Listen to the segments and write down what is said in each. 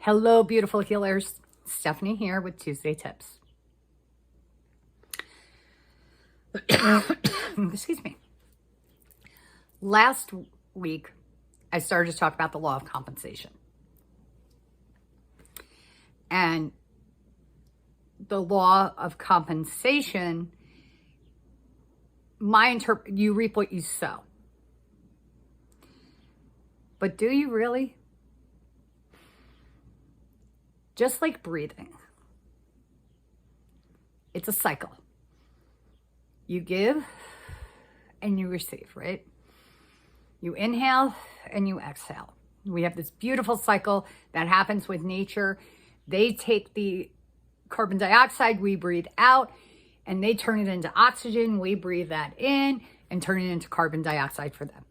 Hello, beautiful healers. Stephanie here with Tuesday Tips. Excuse me. Last week, I started to talk about the law of compensation. And the law of compensation, you reap what you sow. But do you really? Just like breathing, it's a cycle. You give and you receive, right? You inhale and you exhale. We have this beautiful cycle that happens with nature. They take the carbon dioxide we breathe out and they turn it into oxygen. We breathe that in and turn it into carbon dioxide for them,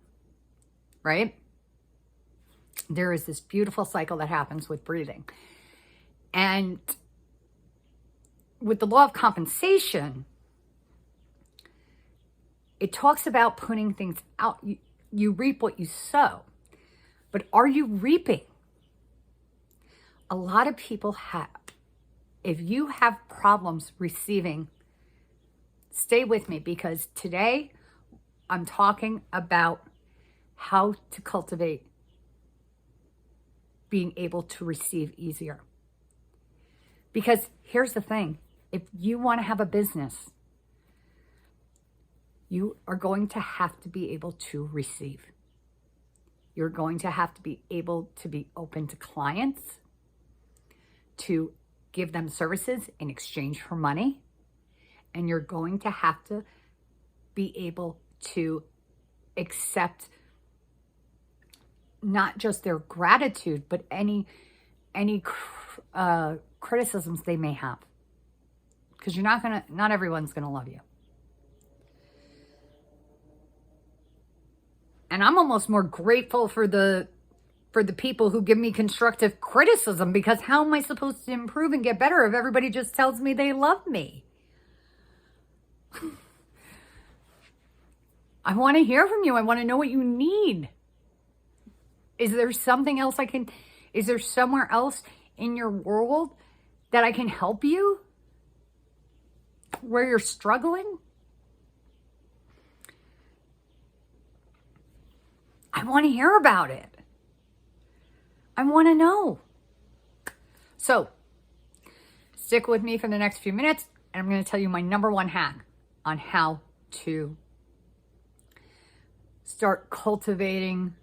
right? There is this beautiful cycle that happens with breathing. And with the law of compensation, it talks about putting things out. You reap what you sow. But are you reaping? A lot of people have. If you have problems receiving, stay with me, because today I'm talking about how to cultivate being able to receive easier. Because here's the thing, if you want to have a business, you are going to have to be able to receive. You're going to have to be able to be open to clients, to give them services in exchange for money. And you're going to have to be able to accept not just their gratitude, but any criticisms they may have, because not everyone's gonna love you. And I'm almost more grateful for the people who give me constructive criticism, because how am I supposed to improve and get better if everybody just tells me they love me? I want to hear from you. I want to know what you need. Is there something else is there somewhere else in your world that I can help you where you're struggling? I want to hear about it. I want to know. So stick with me for the next few minutes, and I'm going to tell you my number one hack on how to start cultivating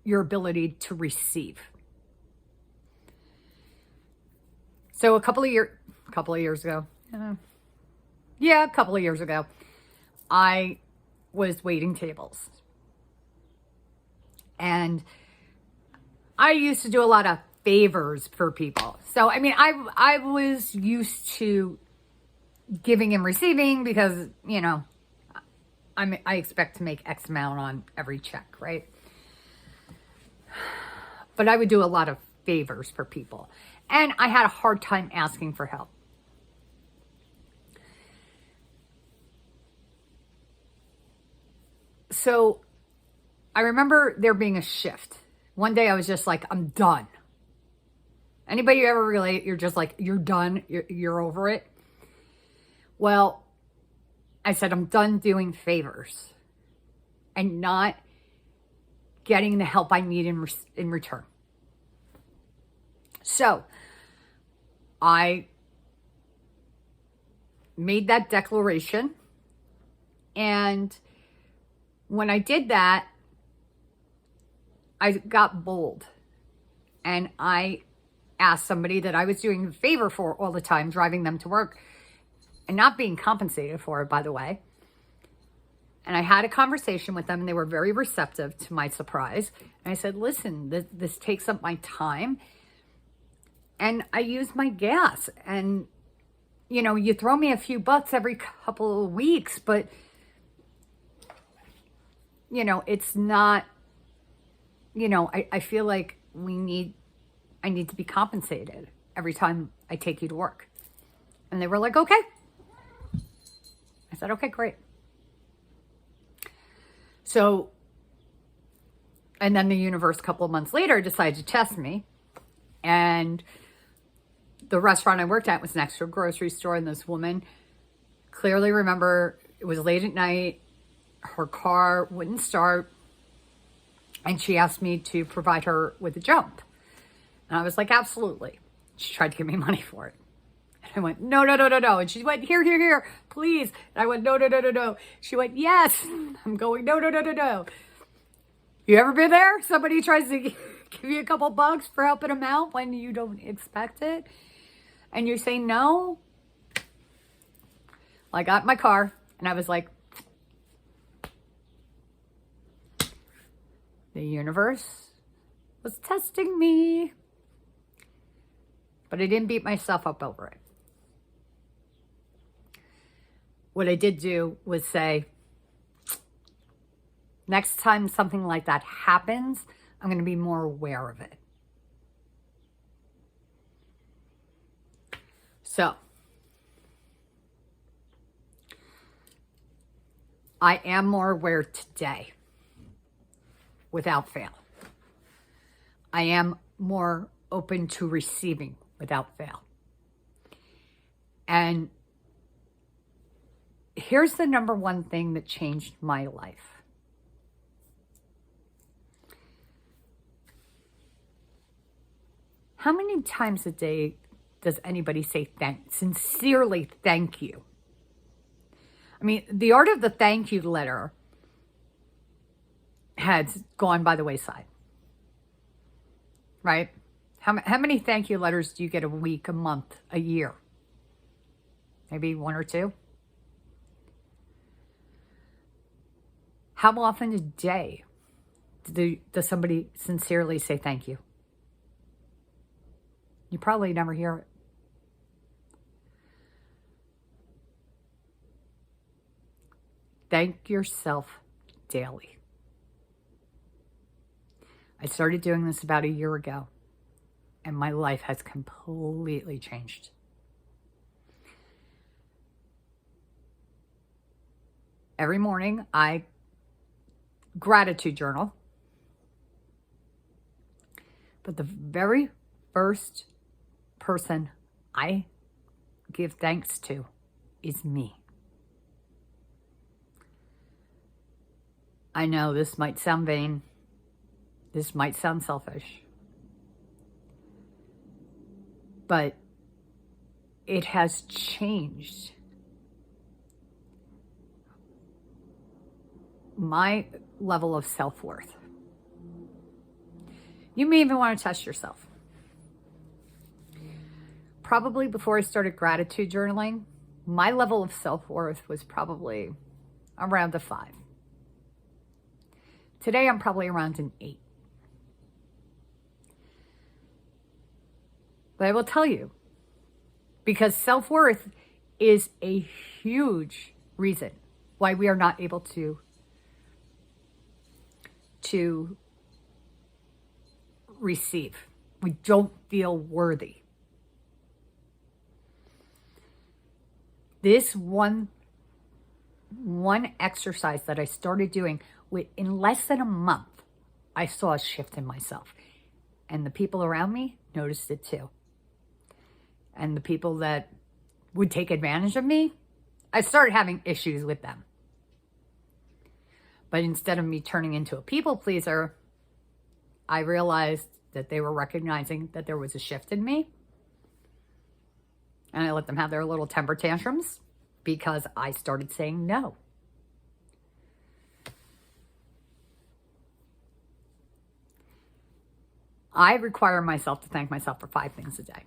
your ability to receive. So a couple of years ago, I was waiting tables. And I used to do a lot of favors for people. So, I mean, I was used to giving and receiving because, I expect to make X amount on every check, right? But I would do a lot of favors for people. And I had a hard time asking for help. So I remember there being a shift. One day I was just like, I'm done. Anybody ever relate? You're just like, you're done. You're over it. Well, I said, I'm done doing favors and not getting the help I need in return. So I made that declaration. And when I did that, I got bold. And I asked somebody that I was doing a favor for all the time, driving them to work and not being compensated for it, by the way. And I had a conversation with them, and they were very receptive, to my surprise. And I said, listen, this takes up my time. And I use my gas. And, you throw me a few bucks every couple of weeks, but, it's not, I feel like I need to be compensated every time I take you to work. And they were like, okay. I said, okay, great. So, and then the universe a couple of months later decided to test me And the restaurant I worked at was next to a grocery store, and this woman, clearly remember, it was late at night, her car wouldn't start, and she asked me to provide her with a jump. And I was like, absolutely. She tried to give me money for it. And I went, no, no, no, no, no. And she went, here, here, here, please. And I went, no, no, no, no, no. She went, yes. I'm going, no, no, no, no, no. You ever been there? Somebody tries to give you a couple bucks for helping them out when you don't expect it, and you say no? Well, I got in my car, and I was like, the universe was testing me. But I didn't beat myself up over it. What I did do was say, next time something like that happens, I'm going to be more aware of it. So, I am more aware today, without fail. I am more open to receiving without fail. And here's the number one thing that changed my life. How many times a day does anybody say sincerely thank you? I mean, the art of the thank you letter has gone by the wayside, right? How many thank you letters do you get a week, a month, a year? Maybe one or two? How often a day does somebody sincerely say thank you? You probably never hear it. Thank yourself daily. I started doing this about a year ago, and my life has completely changed. Every morning, I gratitude journal. But the very first person I give thanks to is me. I know this might sound vain. This might sound selfish. But it has changed my level of self-worth. You may even want to test yourself. Probably before I started gratitude journaling, my level of self-worth was probably around a 5. Today, I'm probably around an 8. But I will tell you, because self-worth is a huge reason why we are not able to receive. We don't feel worthy. This one exercise that I started doing, in less than a month, I saw a shift in myself. And the people around me noticed it too. And the people that would take advantage of me, I started having issues with them. But instead of me turning into a people pleaser, I realized that they were recognizing that there was a shift in me. And I let them have their little temper tantrums because I started saying no. I require myself to thank myself for 5 things a day.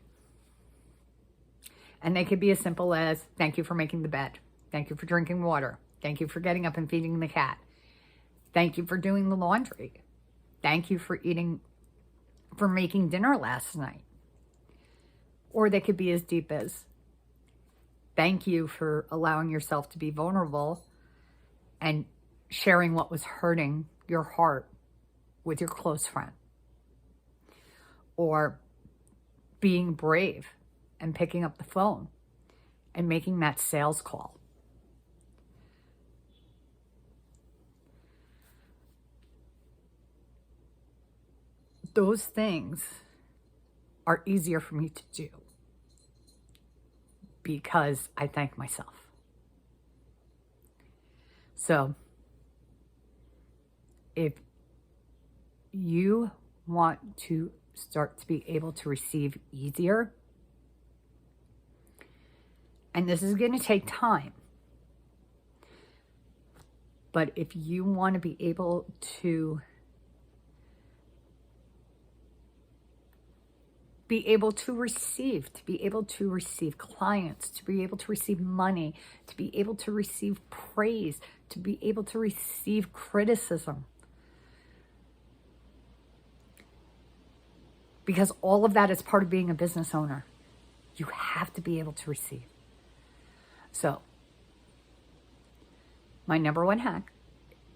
And they could be as simple as, thank you for making the bed. Thank you for drinking water. Thank you for getting up and feeding the cat. Thank you for doing the laundry. Thank you for making dinner last night. Or they could be as deep as, thank you for allowing yourself to be vulnerable and sharing what was hurting your heart with your close friend. Or being brave and picking up the phone and making that sales call. Those things are easier for me to do because I thank myself. So if you want to start to be able to receive easier, and this is going to take time, but if you want to be able to receive, clients, to be able to receive money, to be able to receive praise, to be able to receive criticism. Because all of that is part of being a business owner. You have to be able to receive. So, my number one hack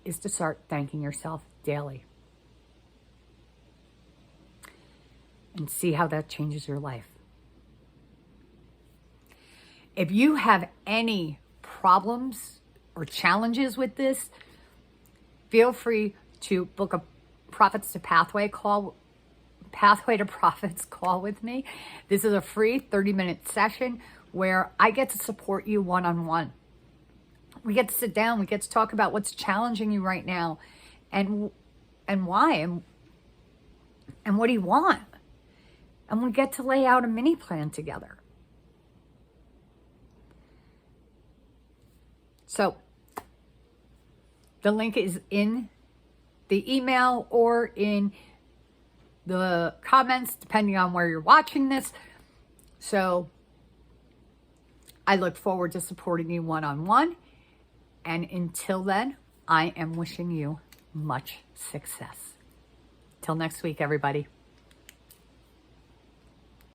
is to start thanking yourself daily. And see how that changes your life. If you have any problems or challenges with this, feel free to book a Profits to Pathway to Profits call with me. This is a free 30-minute session where I get to support you one-on-one. We get to sit down, we get to talk about what's challenging you right now and why and what do you want? And we get to lay out a mini plan together. So the link is in the email or in the comments, depending on where you're watching this. So I look forward to supporting you one-on-one. And until then, I am wishing you much success. Till next week, everybody.